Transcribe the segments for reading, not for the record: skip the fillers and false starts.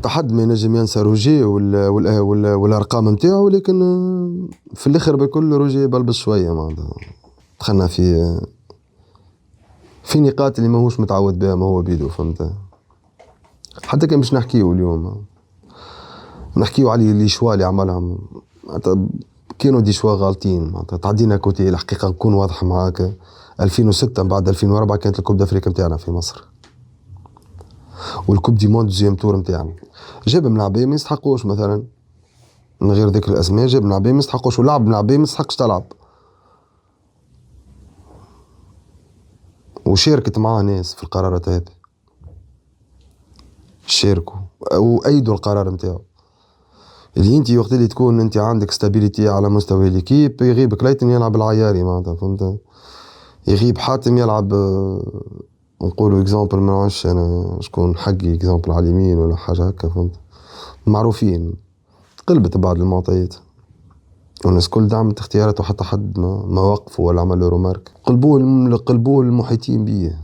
حتى حد ما ينجم ينسى روجيه والارقام نتاعو، لكن في الاخر بكل روجيه بلبس شويه معناتها دخلنا في نقاط اللي ماهوش متعود بها ما هو بيدو، فهمت. حتى كان باش نحكيو اليوم نحكيو على لي شوا اللي عملهم، كانوا دي شوا غالطين معناتها. تعدينا كوتي الحقيقه نكون واضح معاك، 2006 بعد 2004 كانت الكوب دافريكا نتاعنا في مصر، والكوب دي موند دوزيام تور نتاعنا. جاب ملاعبيه ما يستحقوش مثلا، من غير ذكر الاسماء، جاب ملاعبيه ما يستحقوش، ولعب ملاعبيه ما يستحقش تلعب، وشاركت معاه ناس في القرارات هذه، شاركوا وايدوا القرار نتاعو. اللي انت وقت اللي تكون انت عندك ستابيليتي على مستوى ليكيب، يغيب كلايتن يلعب العياري معناتها، فهمت. يغيب حاتم يلعب نقولوا اكزامبل، ما نعرفش انا شكون حقي اكزامبل على اليمين ولا حاجه هكا، فهمت. معروفين قلبت بعض المعطيات، والناس كل دعمت اختياراته، حتى حد ما وقفوا ولا عمل له رومارك. قلبوه المحيطين بيه.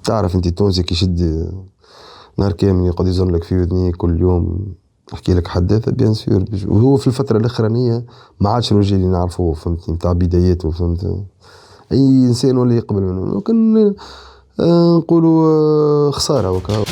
تعرف انت التونسي كي يشد نهار كامل يقعد يزن لك في وذنيه كل يوم يحكي لك حداثه بيان سور، وهو في الفتره الاخرانيه ما عادش الوجه اللي نعرفوه، فهمتني، نتاع بداياته، فهمت. اي انسان ولا يقبل منه، لكن نقولوا خساره وكا.